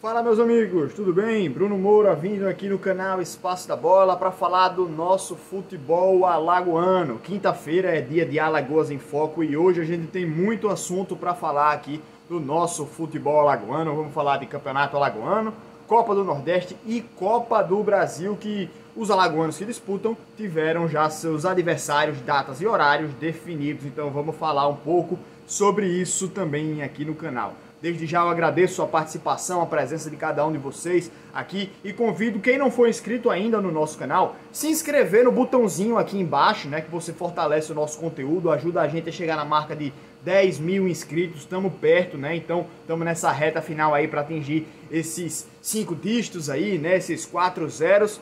Fala meus amigos, tudo bem? Bruno Moura vindo aqui no canal Espaço da Bola para falar do nosso futebol alagoano. Quinta-feira é dia de Alagoas em Foco e hoje a gente tem muito assunto para falar aqui do nosso futebol alagoano. Vamos falar de Campeonato Alagoano, Copa do Nordeste e Copa do Brasil, que os alagoanos que disputam tiveram já seus adversários, datas e horários definidos. Então vamos falar um pouco sobre isso também aqui no canal. Desde já eu agradeço a participação, a presença de cada um de vocês aqui e convido quem não for inscrito ainda no nosso canal, se inscrever no botãozinho aqui embaixo, né, que você fortalece o nosso conteúdo, ajuda a gente a chegar na marca de 10 mil inscritos, estamos perto, né, então estamos nessa reta final aí para atingir esses 5 dígitos aí, né, esses 4 zeros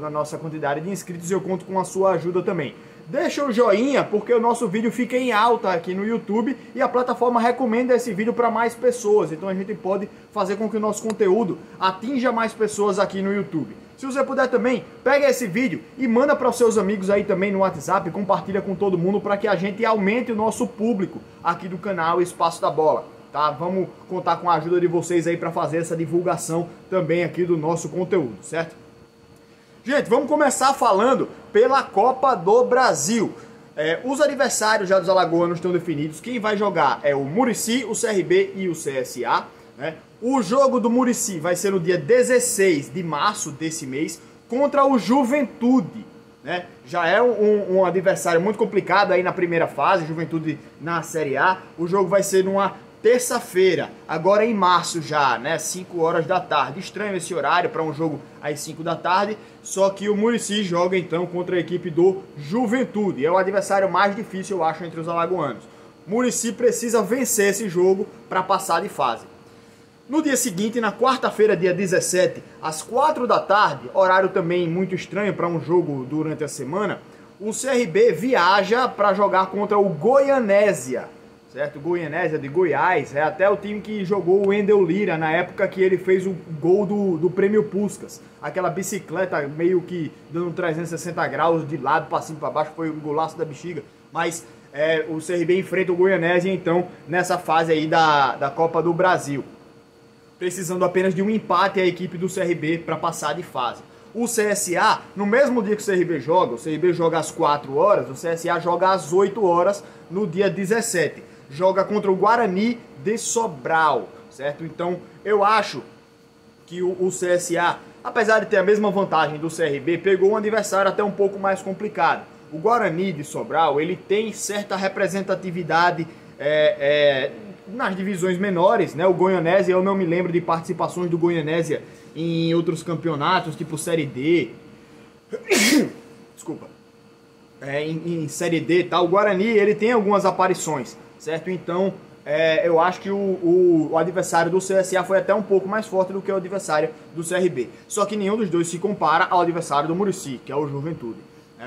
na nossa quantidade de inscritos e eu conto com a sua ajuda também. Deixa o joinha, porque o nosso vídeo fica em alta aqui no YouTube e a plataforma recomenda esse vídeo para mais pessoas. Então a gente pode fazer com que o nosso conteúdo atinja mais pessoas aqui no YouTube. Se você puder também, pega esse vídeo e manda para os seus amigos aí também no WhatsApp, compartilha com todo mundo para que a gente aumente o nosso público aqui do canal Espaço da Bola. Tá? Vamos contar com a ajuda de vocês aí para fazer essa divulgação também aqui do nosso conteúdo, certo? Gente, vamos começar falando pela Copa do Brasil. Os adversários já dos alagoanos estão definidos. Quem vai jogar é o Murici, o CRB e o CSA. Né? O jogo do Murici vai ser no dia 16 de março desse mês contra o Juventude. Né? Já é um adversário muito complicado aí na primeira fase, Juventude na Série A. O jogo vai ser numa terça-feira, agora em março já, né, 5 horas da tarde. Estranho esse horário para um jogo às 5 da tarde, só que o Murici joga então contra a equipe do Juventude. É o adversário mais difícil, eu acho, entre os alagoanos. Murici precisa vencer esse jogo para passar de fase. No dia seguinte, na quarta-feira, dia 17, às 4 da tarde, horário também muito estranho para um jogo durante a semana, o CRB viaja para jogar contra o Goianésia. Certo? Goianésia de Goiás, é até o time que jogou o Wendel Lira na época que ele fez o gol do Prêmio Puskás. Aquela bicicleta meio que dando 360 graus de lado para cima para baixo, foi um golaço da bexiga. Mas o CRB enfrenta o Goianésia então nessa fase aí da Copa do Brasil. Precisando apenas de um empate a equipe do CRB para passar de fase. O CSA, no mesmo dia que o CRB joga às 4 horas, o CSA joga às 8 horas no dia 17. Joga contra o Guarani de Sobral, certo? Então, eu acho que o CSA, apesar de ter a mesma vantagem do CRB, pegou um adversário até um pouco mais complicado. O Guarani de Sobral, ele tem certa representatividade nas divisões menores, né? O Goianésia, eu não me lembro de participações do Goianésia em outros campeonatos, tipo Série D. Desculpa. Em Série D, tá? O Guarani, ele tem algumas aparições, certo? Então, eu acho que o adversário do CSA foi até um pouco mais forte do que o adversário do CRB. Só que nenhum dos dois se compara ao adversário do Murici, que é o Juventude.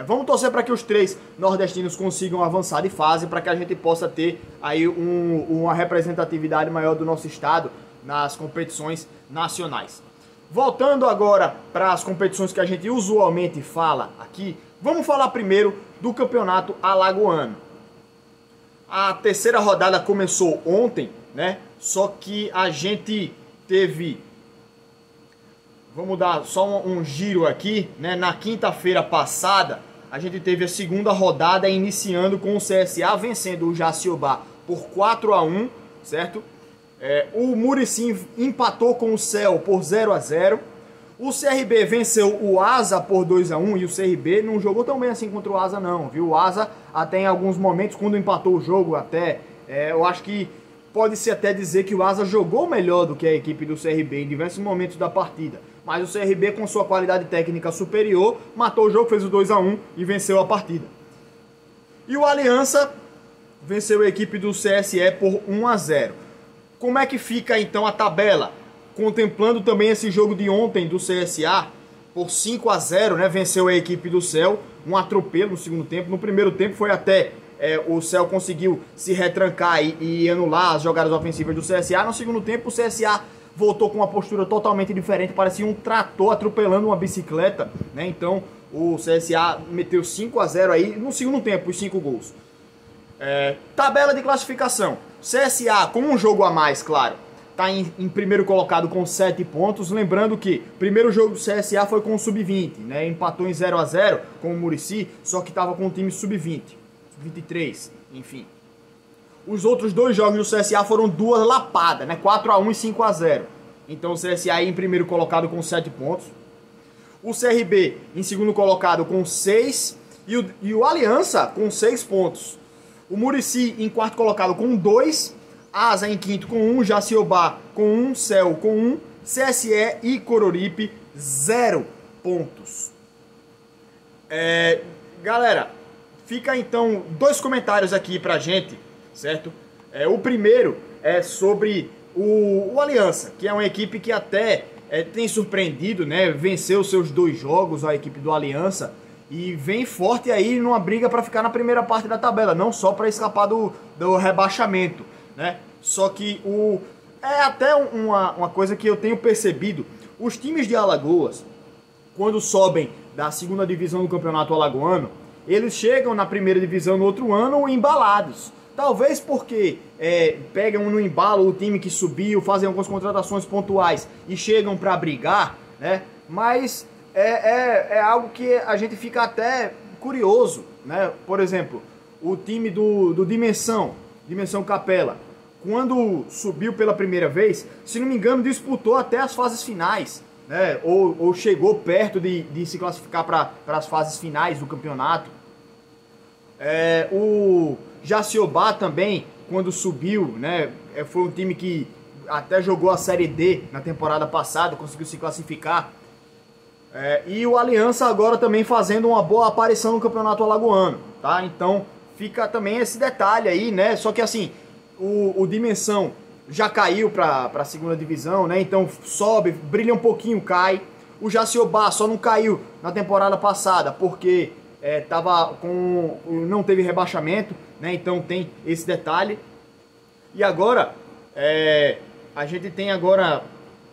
Vamos torcer para que os 3 nordestinos consigam avançar de fase, para que a gente possa ter aí uma representatividade maior do nosso estado nas competições nacionais. Voltando agora para as competições que a gente usualmente fala aqui, vamos falar primeiro do Campeonato Alagoano. A terceira rodada começou ontem, né? Só que a gente teve... Vamos dar só um giro aqui, né? Na quinta-feira passada, a gente teve a segunda rodada iniciando com o CSA vencendo o Jaciobá por 4-1, certo? O Murici empatou com o Céu por 0-0. O CRB venceu o Asa por 2-1 e o CRB não jogou tão bem assim contra o Asa não, viu? O Asa até em alguns momentos, quando empatou o jogo até, eu acho que pode-se até dizer que o Asa jogou melhor do que a equipe do CRB em diversos momentos da partida. Mas o CRB, com sua qualidade técnica superior, matou o jogo, fez o 2-1 e venceu a partida. E o Aliança venceu a equipe do CSE por 1-0. Como é que fica então a tabela? Contemplando também esse jogo de ontem do CSA, por 5-0, né? Venceu a equipe do Céu, um atropelo no segundo tempo. No primeiro tempo foi até... o Céu conseguiu se retrancar e anular as jogadas ofensivas do CSA. No segundo tempo o CSA voltou com uma postura totalmente diferente, parecia um trator atropelando uma bicicleta, né? Então o CSA meteu 5-0 aí no segundo tempo, os 5 gols. Tabela de classificação. CSA com um jogo a mais, claro, está em primeiro colocado com 7 pontos. Lembrando que o primeiro jogo do CSA foi com o Sub-20, né? Empatou em 0-0 com o Muricy, só que estava com o time Sub-20, Sub-23, enfim. Os outros 2 jogos do CSA foram 2 lapadas, né? 4-1 e 5-0. Então o CSA aí em primeiro colocado com 7 pontos. O CRB em segundo colocado com 6 e o Aliança com 6 pontos. O Muricy em quarto colocado com 2, Asa em quinto com 1, Jaciobá com 1, Céu com 1, CSE e Coruripe 0 pontos. Galera, fica então 2 comentários aqui pra gente, certo? O primeiro é sobre o Aliança, que é uma equipe que até tem surpreendido, né? Venceu seus 2 jogos, a equipe do Aliança, e vem forte aí numa briga para ficar na primeira parte da tabela, não só para escapar do rebaixamento, né? Só que é até uma coisa que eu tenho percebido, os times de Alagoas, quando sobem da segunda divisão do campeonato alagoano, eles chegam na primeira divisão no outro ano embalados. Talvez porque pegam no embalo o time que subiu, fazem algumas contratações pontuais e chegam para brigar, né? Mas é algo que a gente fica até curioso, né? Por exemplo, o time do Dimensão Capela, quando subiu pela primeira vez, se não me engano, disputou até as fases finais, né? Ou chegou perto de se classificar para as fases finais do campeonato. O Jaciobá também, quando subiu, né? Foi um time que até jogou a Série D na temporada passada, conseguiu se classificar. E o Aliança agora também fazendo uma boa aparição no campeonato alagoano, tá? Então fica também esse detalhe aí, né? Só que assim, o Dimensão já caiu para a segunda divisão, né? Então sobe, brilha um pouquinho, cai. O Jaciobá só não caiu na temporada passada porque não teve rebaixamento, né? Então tem esse detalhe. E agora a gente tem agora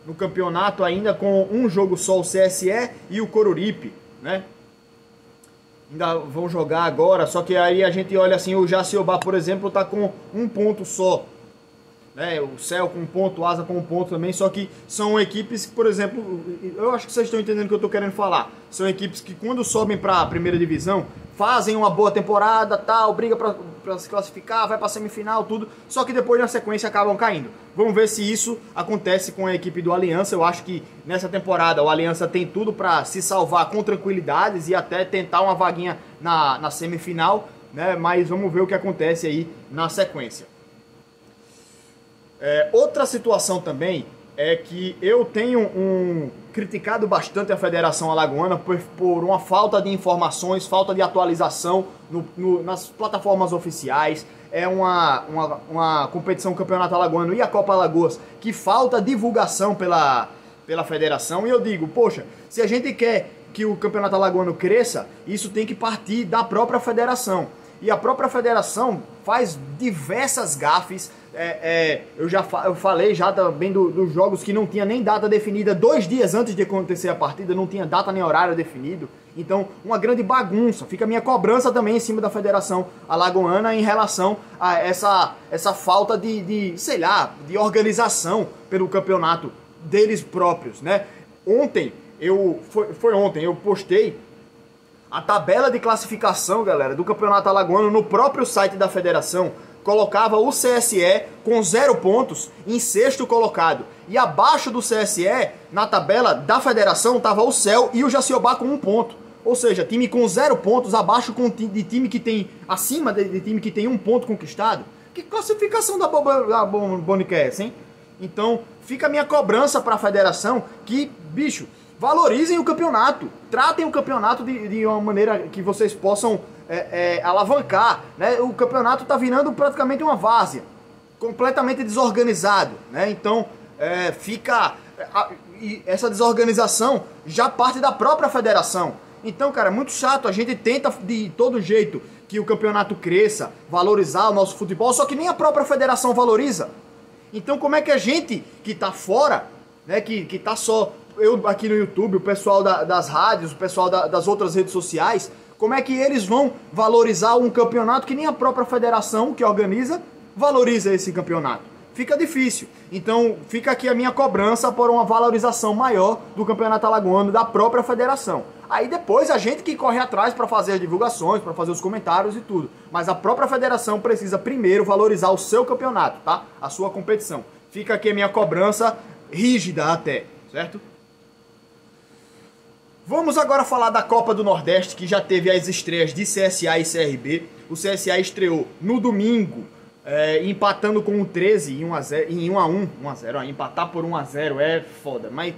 no campeonato ainda com um jogo só o CSE e o Coruripe, né? Ainda vão jogar agora, só que aí a gente olha assim, o Jaciobá, por exemplo, tá com 1 ponto só, né? O Céu com 1 ponto, o Asa com 1 ponto também, só que são equipes que, por exemplo, eu acho que vocês estão entendendo o que eu tô querendo falar. São equipes que quando sobem para a primeira divisão, fazem uma boa temporada, tal, briga para se classificar, vai para semifinal, tudo, só que depois na sequência acabam caindo. Vamos ver se isso acontece com a equipe do Aliança. Eu acho que nessa temporada o Aliança tem tudo para se salvar com tranquilidades e até tentar uma vaguinha na semifinal, né? Mas vamos ver o que acontece aí na sequência. Outra situação também é que eu tenho criticado bastante a Federação Alagoana por uma falta de informações, falta de atualização nas plataformas oficiais. É uma competição Campeonato Alagoano e a Copa Alagoas que falta divulgação pela Federação. E eu digo, poxa, se a gente quer que o Campeonato Alagoano cresça, isso tem que partir da própria Federação. E a própria Federação faz diversas gafes. Eu falei já também dos jogos que não tinha nem data definida 2 dias antes de acontecer a partida, não tinha data nem horário definido. Então, uma grande bagunça. Fica a minha cobrança também em cima da Federação Alagoana em relação a essa falta de organização pelo campeonato deles próprios, né? Ontem eu postei a tabela de classificação, galera, do Campeonato Alagoano no próprio site da Federação. Colocava o CSE com 0 pontos em 6º colocado. E abaixo do CSE, na tabela da Federação, estava o Céu e o Jaciobá com 1 ponto. Ou seja, time com 0 pontos abaixo de time que tem, acima de time que tem 1 ponto conquistado. Que classificação da Bonica é essa, hein? Então, fica a minha cobrança para a Federação que, bicho, valorizem o campeonato, tratem o campeonato de uma maneira que vocês possam alavancar, né? O campeonato está virando praticamente uma várzea, completamente desorganizado, né? Então essa desorganização já parte da própria federação. Então, cara, é muito chato. A gente tenta de todo jeito que o campeonato cresça, valorizar o nosso futebol, só que nem a própria federação valoriza. Então, como é que a gente que tá fora, né, que tá só eu aqui no YouTube, o pessoal das rádios, o pessoal das outras redes sociais, como é que eles vão valorizar um campeonato que nem a própria federação que organiza valoriza esse campeonato? fica difícil. Então fica aqui a minha cobrança por uma valorização maior do campeonato alagoano da própria federação. Aí depois a gente que corre atrás para fazer as divulgações, para fazer os comentários e tudo. Mas a própria federação precisa primeiro valorizar o seu campeonato, tá? A sua competição. Fica aqui a minha cobrança rígida até, certo? Vamos agora falar da Copa do Nordeste, que já teve as estreias de CSA e CRB. O CSA estreou no domingo, empatando com o 13 em 1-1. 1-0, empatar por 1-0 é foda, mas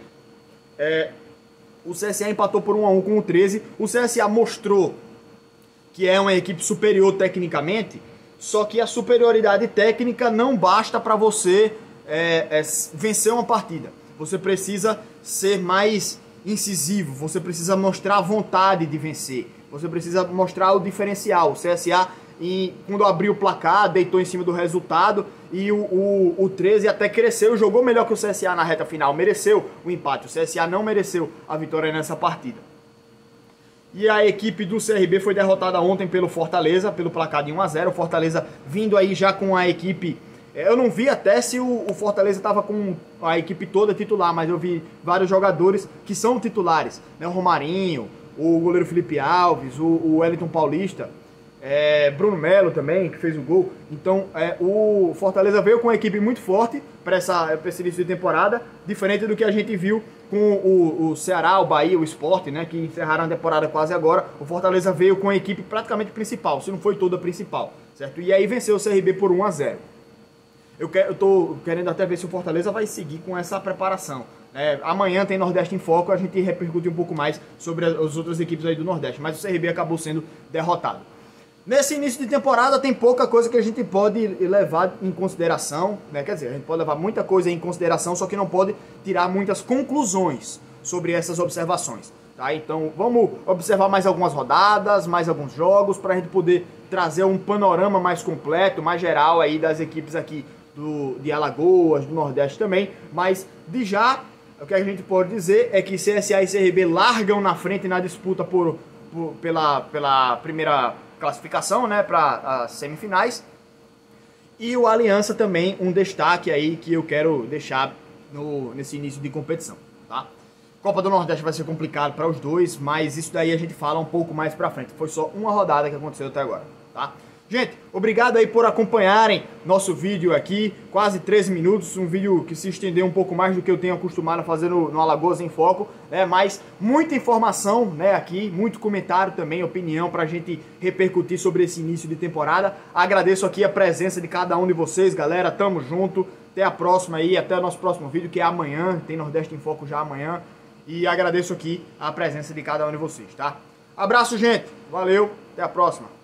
o CSA empatou por 1-1 com o 13. O CSA mostrou que é uma equipe superior tecnicamente, só que a superioridade técnica não basta para você vencer uma partida. Você precisa ser mais incisivo, você precisa mostrar a vontade de vencer, você precisa mostrar o diferencial. O CSA, quando abriu o placar, deitou em cima do resultado, e o 13 até cresceu, jogou melhor que o CSA na reta final, mereceu o empate. O CSA não mereceu a vitória nessa partida. E a equipe do CRB foi derrotada ontem pelo Fortaleza, pelo placar de 1-0. O Fortaleza vindo aí já com a equipe... Eu não vi até se o Fortaleza estava com a equipe toda titular, mas eu vi vários jogadores que são titulares, né? O Romarinho, o goleiro Felipe Alves, o Wellington Paulista, Bruno Melo também, que fez o gol. Então o Fortaleza veio com uma equipe muito forte para esse início de temporada, diferente do que a gente viu com o Ceará, o Bahia, o Sport, né, que encerraram a temporada quase agora. O Fortaleza veio com a equipe praticamente principal, se não foi toda a principal, certo? E aí venceu o CRB por 1-0. Eu tô querendo até ver se o Fortaleza vai seguir com essa preparação. Amanhã tem Nordeste em Foco, a gente repercute um pouco mais sobre as outras equipes aí do Nordeste, mas o CRB acabou sendo derrotado. Nesse início de temporada tem pouca coisa que a gente pode levar em consideração, né? Quer dizer, a gente pode levar muita coisa em consideração, só que não pode tirar muitas conclusões sobre essas observações. Tá? Então vamos observar mais algumas rodadas, mais alguns jogos, para a gente poder trazer um panorama mais completo, mais geral aí das equipes aqui de Alagoas, do Nordeste também. Mas de já, o que a gente pode dizer é que CSA e CRB largam na frente na disputa pela primeira classificação, né, para as semifinais. E o Aliança também, um destaque aí que eu quero deixar nesse início de competição, tá? Copa do Nordeste vai ser complicado para os dois, mas isso daí a gente fala um pouco mais pra frente. Foi só uma rodada que aconteceu até agora, tá? Gente, obrigado aí por acompanharem nosso vídeo aqui, quase 13 minutos, um vídeo que se estendeu um pouco mais do que eu tenho acostumado a fazer no Alagoas em Foco, né? Mas muita informação, né, aqui, muito comentário também, opinião pra gente repercutir sobre esse início de temporada. Agradeço aqui a presença de cada um de vocês, galera, tamo junto, até a próxima aí, até o nosso próximo vídeo, que é amanhã, tem Nordeste em Foco já amanhã. E agradeço aqui a presença de cada um de vocês, tá? Abraço, gente, valeu, até a próxima.